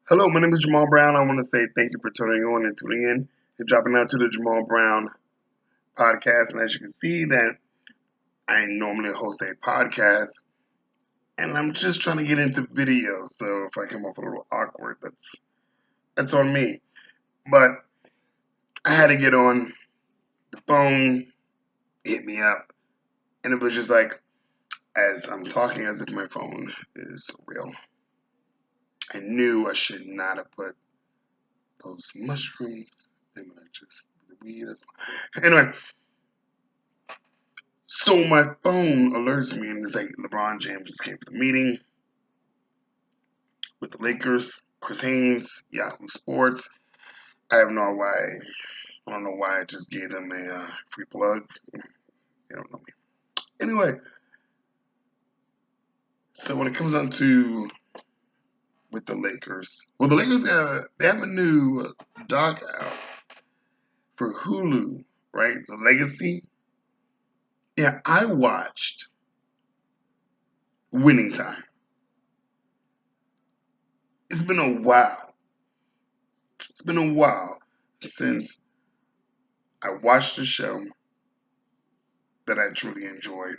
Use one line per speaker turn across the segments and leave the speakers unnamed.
Hello, my name is Jamal Brown. I want to say thank you for tuning on and tuning in and dropping out to the Jamal Brown podcast. And as you can see, that I normally host a podcast, and I'm just trying to get into video. So if I come off a little awkward, that's on me. But I had to get on the phone, hit me up, and it was just like as I'm talking as if my phone is real. I knew I should not have put those mushrooms. They were just the weed. Anyway, so my phone alerts me and it's like LeBron James just came to the meeting with the Lakers. Chris Haynes, Yahoo Sports. I have no why. I don't know why I just gave them a free plug. They don't know me. Anyway, so when it comes down to with the Lakers, well, the Lakers they have a new doc out for Hulu, right? The Legacy. Yeah, I watched Winning Time. It's been a while. It's been a while since I watched a show that I truly enjoyed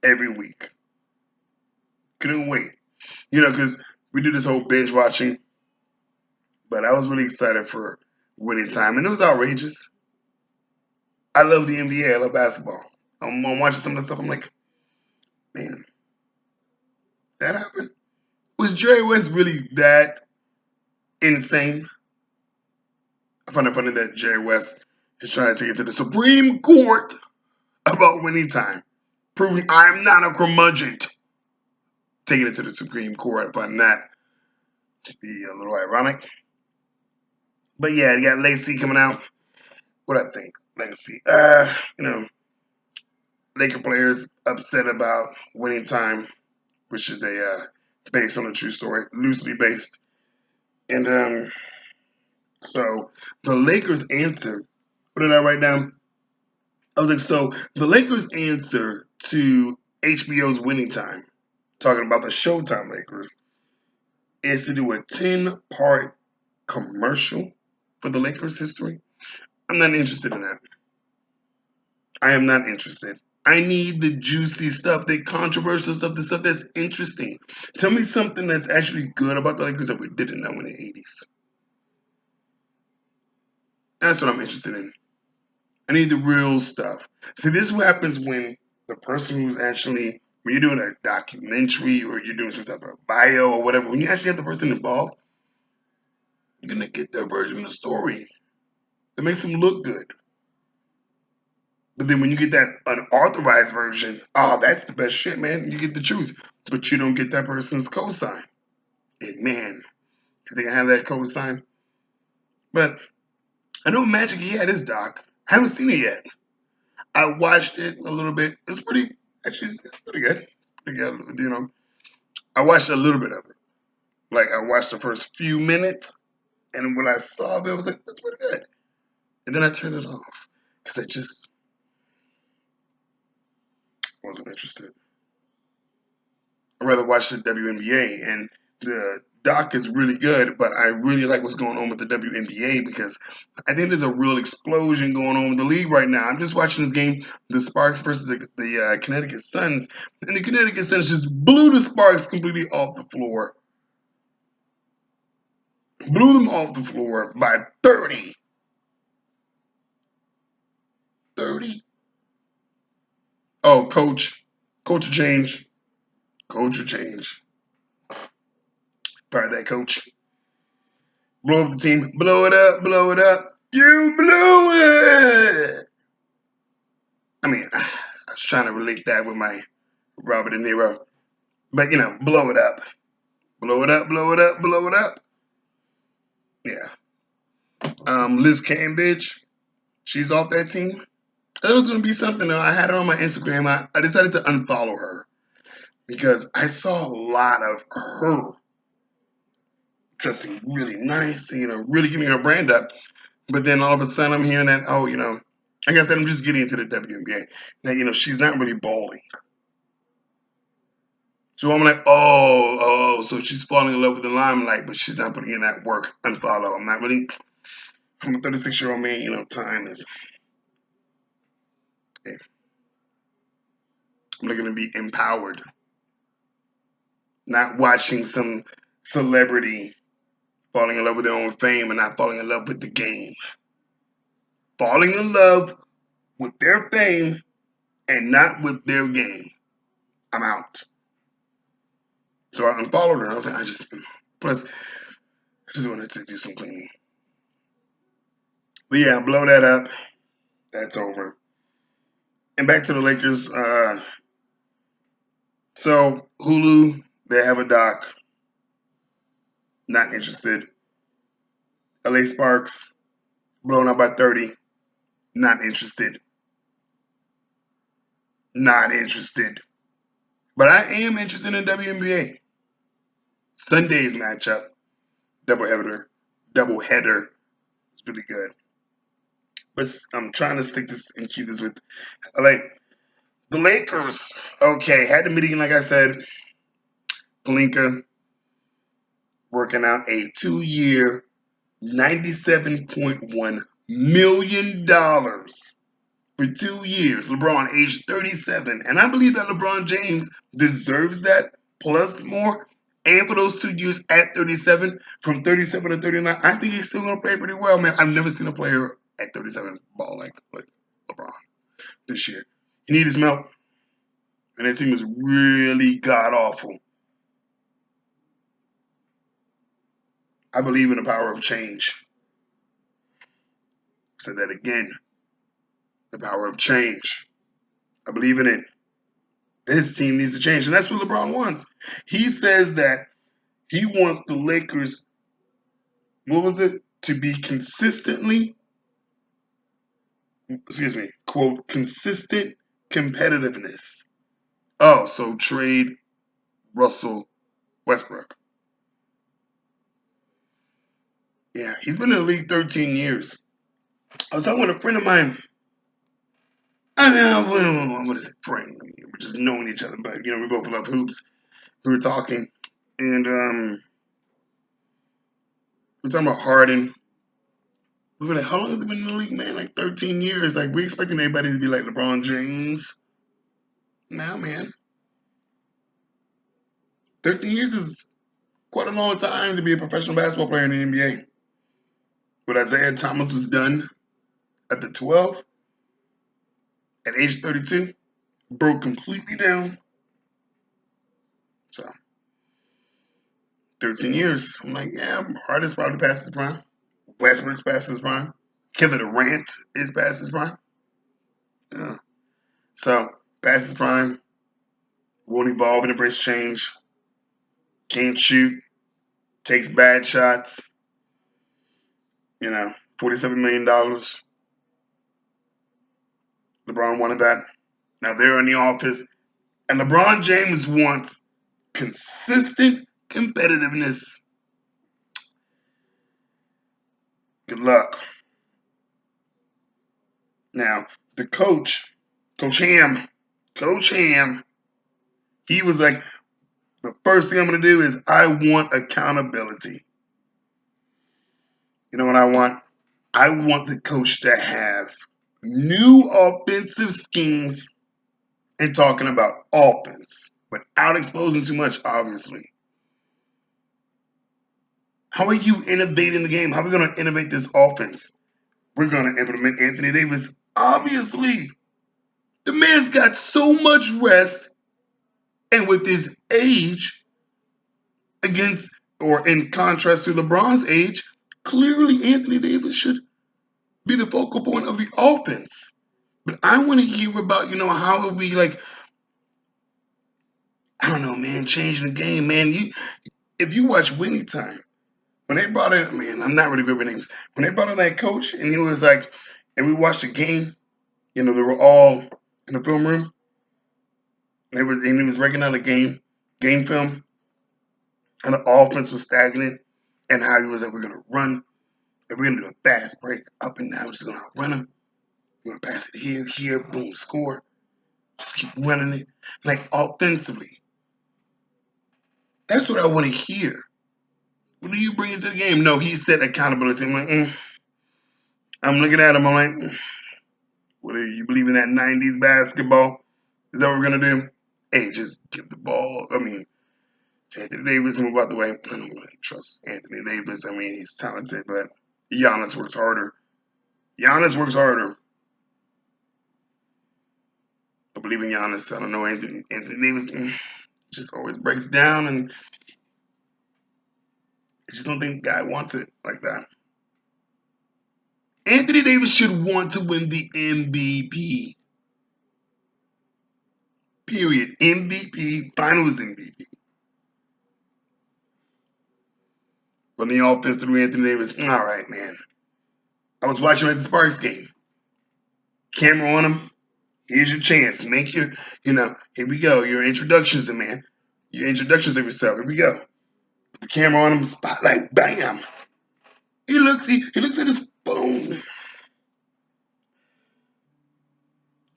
every week. Couldn't wait. Because we do this whole binge watching, but I was really excited for Winning Time, and it was outrageous. I love the NBA. I love basketball. I'm watching some of the stuff. I'm like, man, that happened. Was Jerry West really that insane? I find it funny that Jerry West is trying to take it to the Supreme Court about Winning Time, proving I'm not a curmudgeon. Taking it to the Supreme Court, I find that to be a little ironic. But yeah, you got Lacey coming out. What I think, Legacy. Laker players upset about Winning Time, which is a based on a true story, loosely based. And so the Lakers answer. What did I write down? I was like, so the Lakers answer to HBO's Winning Time, talking about the Showtime Lakers, is to do a 10-part commercial for the Lakers history. I'm not interested in that. I am not interested. I need the juicy stuff, the controversial stuff, the stuff that's interesting. Tell me something that's actually good about the Lakers that we didn't know in the 80s. That's what I'm interested in. I need the real stuff. See, this is what happens when the person who's actually, when you're doing a documentary or you're doing some type of bio or whatever, when you actually have the person involved, you're going to get their version of the story that makes them look good. But then when you get that unauthorized version, oh, that's the best shit, man. You get the truth. But you don't get that person's cosign. And man, I think I have that cosign. But I know Magic, he had his doc. I haven't seen it yet. I watched it a little bit. It's pretty, actually, it's pretty good. It's pretty good, I watched a little bit of it. Like, I watched the first few minutes, and when I saw it, I was like, that's pretty good. And then I turned it off because I just wasn't interested. I'd rather watch the WNBA, and the doc is really good, but I really like what's going on with the WNBA because I think there's a real explosion going on with the league right now. I'm just watching this game, the Sparks versus the Connecticut Suns, and the Connecticut Suns just blew the Sparks completely off the floor. Blew them off the floor by 30. 30? Oh, coach. Coach will change. Coach will change. Fire that coach. Blow up the team. Blow it up. Blow it up. You blew it. I mean, I was trying to relate that with my Robert De Niro. But, blow it up. Blow it up. Blow it up. Blow it up. Yeah. Liz Cambridge. She's off that team. That was going to be something, though. I had her on my Instagram. I decided to unfollow her because I saw a lot of her dressing really nice, really getting her brand up. But then all of a sudden I'm hearing that, like I said, I'm just getting into the WNBA. That, she's not really balling. So I'm like, so she's falling in love with the limelight, but she's not putting in that work. Unfollow. I'm not really. I'm a 36-year-old man. Time is. I'm looking to be empowered, not watching some celebrity falling in love with their own fame and not falling in love with the game. Falling in love with their fame and not with their game. I'm out. So I unfollowed her. Plus, I just wanted to do some cleaning. But yeah, blow that up. That's over. And back to the Lakers. So Hulu, they have a doc. Not interested. LA Sparks, blown up by 30. Not interested. Not interested. But I am interested in WNBA. Sunday's matchup, doubleheader. Doubleheader. It's really good. But I'm trying to stick this and keep this with LA. The Lakers, okay, had the meeting, like I said. Palinka working out a 2-year, $97.1 million for 2 years. LeBron, age 37. And I believe that LeBron James deserves that plus more. And for those 2 years at 37, from 37 to 39, I think he's still going to play pretty well, man. I've never seen a player at 37 ball like LeBron this year. He needed his milk. And that team was really god awful. I believe in the power of change. I said that again. The power of change. I believe in it. This team needs to change. And that's what LeBron wants. He says that he wants the Lakers, what was it? To be consistently, quote, consistent competitiveness. Oh, so trade Russell Westbrook. Yeah, he's been in the league 13 years. I was talking with a friend of mine. I mean, I want to say friend. I mean, we're just knowing each other, but we both love hoops. We were talking, and we were talking about Harden. We were like, how long has he been in the league, man? Like 13 years. Like, we expecting everybody to be like LeBron James. Nah, man. 13 years is quite a long time to be a professional basketball player in the NBA. But Isaiah Thomas was done at the 12, at age 32, broke completely down. So, 13 years. I'm like, yeah, Harden's probably past his prime. Westbrook's past his prime. Kevin Durant is past his prime. Yeah. So, past his prime, won't evolve and embrace change, can't shoot, takes bad shots, $47 million. LeBron wanted that. Now they're in the office. And LeBron James wants consistent competitiveness. Good luck. Now, the Coach Ham, he was like, the first thing I'm going to do is I want accountability. You know what I want? I want the coach to have new offensive schemes and talking about offense without exposing too much, obviously. How are you innovating the game? How are we going to innovate this offense? We're going to implement Anthony Davis. Obviously, the man's got so much rest, and with his age, against or in contrast to LeBron's age, clearly Anthony Davis should be the focal point of the offense. But I want to hear about, how are we like, I don't know, man, changing the game, man. If you watch Winning Time, when they brought in, man, I'm not really good with names. When they brought in that coach, and he was like, and we watched the game, they were all in the film room, and he was breaking down the game film, and the offense was stagnant, and how he was like, we're gonna run, and we're gonna do a fast break up and down. We're just gonna run him. We're gonna pass it here, boom, score. Just keep running it, like offensively. That's what I want to hear. What do you bring into the game? No, he said accountability. I'm like, I'm looking at him. I'm like, what do you believe in that 90s basketball? Is that what we're going to do? Hey, just give the ball. I mean, Anthony Davis, move out the way. I don't really trust Anthony Davis. I mean, he's talented, but Giannis works harder. Giannis works harder. I believe in Giannis. I don't know Anthony Davis just always breaks down, and I just don't think the guy wants it like that. Anthony Davis should want to win the MVP. Period. MVP, Finals MVP. When the offense through Anthony Davis, all right, man. I was watching him at the Sparks game. Camera on him. Here's your chance. Make your, here we go. Your introductions, man. Your introductions of yourself. Here we go. Put the camera on him. Spotlight. Bam. He looks at his phone.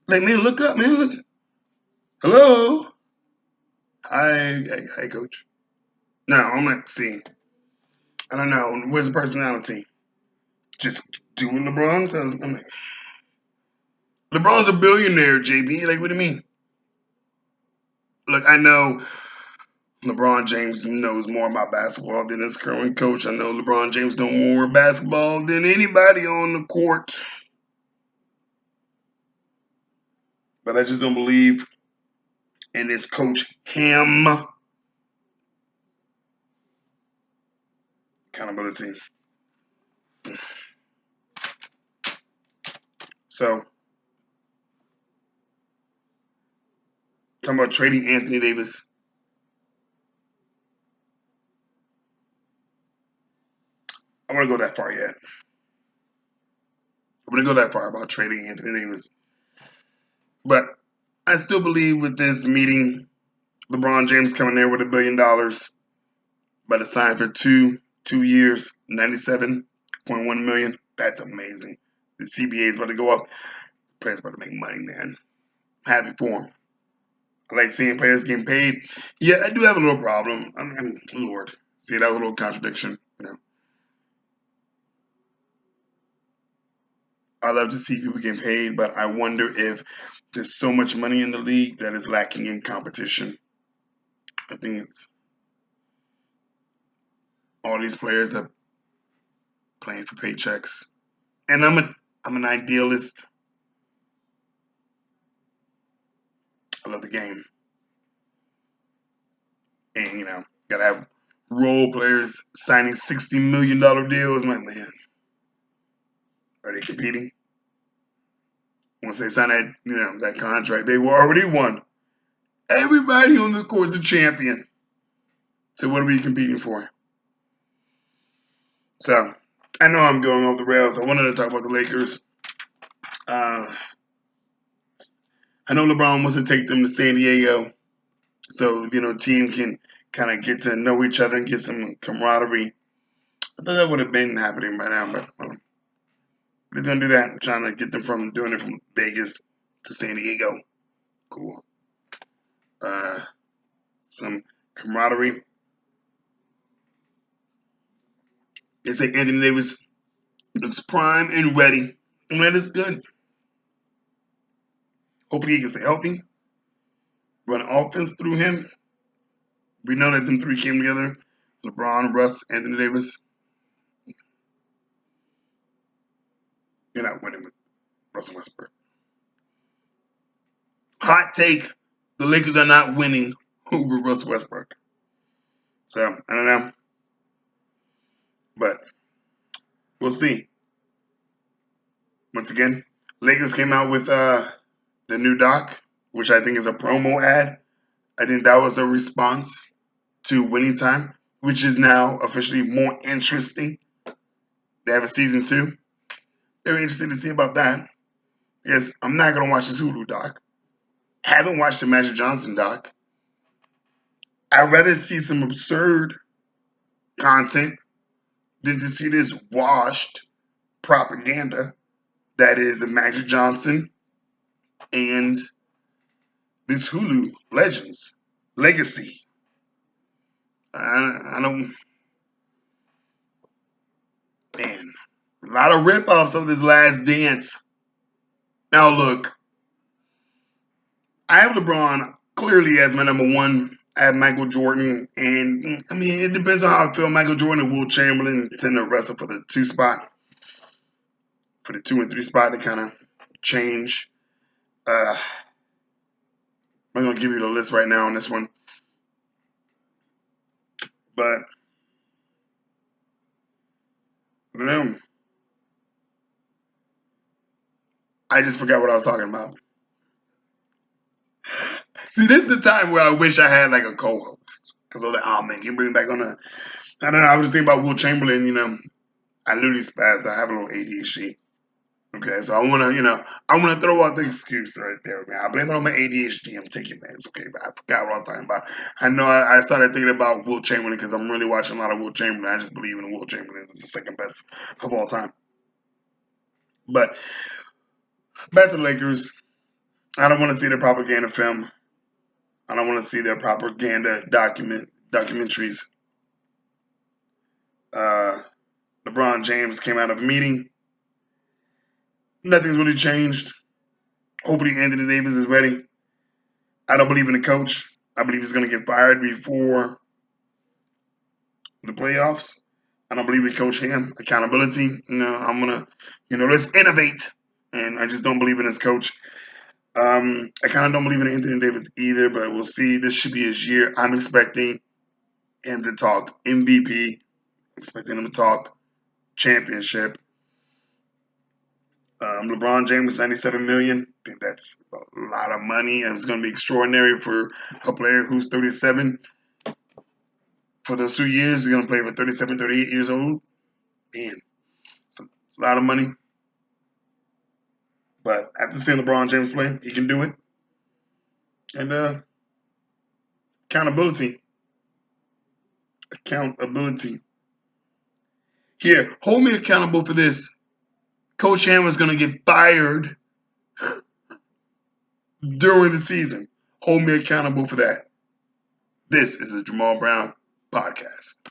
Like, man, look up, man. Look. Hello. Hi, coach. No, I'm not seeing. I don't know. Where's the personality? Just doing LeBron? So I'm like, LeBron's a billionaire, JB. Like, what do you mean? Look, I know LeBron James knows more about basketball than his current coach. I know LeBron James knows more basketball than anybody on the court. But I just don't believe in this coach Ham accountability. So, talking about trading Anthony Davis. I want to go that far yet. I wouldn't go that far about trading Anthony Davis. But I still believe with this meeting, LeBron James coming there with $1 billion, but to sign for two years, 97.1 million. That's amazing. The CBA is about to go up. Players about to make money, man. Happy for him. I like seeing players getting paid. Yeah, I do have a little problem. I mean, Lord, see that little contradiction. I love to see people getting paid, but I wonder if there's so much money in the league that is lacking in competition. I think it's all these players are playing for paychecks, and I'm an idealist. I love the game, and gotta have role players signing $60 million deals. My man, are they competing? Once they sign that contract, they were already won. Everybody on the court is a champion. So what are we competing for? So I know I'm going off the rails. I wanted to talk about the Lakers. I know LeBron wants to take them to San Diego, so team can kind of get to know each other and get some camaraderie. I thought that would have been happening by now, but he's gonna do that. I'm trying to get them from doing it from Vegas to San Diego. Cool. Some camaraderie. They say Anthony Davis looks prime and ready, and that is good. Hopefully he can stay healthy. Run offense through him. We know that them three came together. LeBron, Russ, Anthony Davis. You're not winning with Russell Westbrook. Hot take. The Lakers are not winning over Russell Westbrook. So, I don't know. But we'll see. Once again, Lakers came out with the new doc, which I think is a promo ad. I think that was a response to Winning Time, which is now officially more interesting. They have a season 2. Very interesting to see about that. Because I'm not going to watch this Hulu doc. Haven't watched the Magic Johnson doc. I'd rather see some absurd content than to see this washed propaganda that is the Magic Johnson and this Hulu Legends Legacy. I don't, man, a lot of rip-offs of this Last Dance. Now look, I have LeBron clearly as my number one. I have Michael Jordan, and I mean it depends on how I feel. Michael Jordan and Will Chamberlain tend to wrestle for the two spot, for the 2 and 3 spot. They kind of change. I'm gonna give you the list right now on this one, but no, I just forgot what I was talking about. See, this is the time where I wish I had like a co-host because I was like, oh man, can you bring me back on the? I don't know. I was just thinking about Will Chamberlain. I literally spazzed. I have a little ADHD. Okay, so I want to throw out the excuse right there, man. I blame it on my ADHD. I'm taking meds, okay, but I forgot what I was talking about. I know I started thinking about Will Chamberlain because I'm really watching a lot of Will Chamberlain. I just believe in Will Chamberlain as the second best of all time. But back to the Lakers. I don't want to see their propaganda film. I don't want to see their propaganda documentaries. Uh, LeBron James came out of a meeting. Nothing's really changed. Hopefully, Anthony Davis is ready. I don't believe in the coach. I believe he's going to get fired before the playoffs. I don't believe in Coach Ham. Accountability. I'm going to, let's innovate. And I just don't believe in his coach. I kind of don't believe in Anthony Davis either, but we'll see. This should be his year. I'm expecting him to talk MVP. I'm expecting him to talk championship. LeBron James, 97 million. I think that's a lot of money. And it's going to be extraordinary for a player who's 37. For those 2 years, he's going to play for 37, 38 years old. Man, it's a lot of money. But after seeing LeBron James play, he can do it. And accountability. Accountability. Here, hold me accountable for this. Coach Hammer's going to get fired during the season. Hold me accountable for that. This is the Jamal Brown Podcast.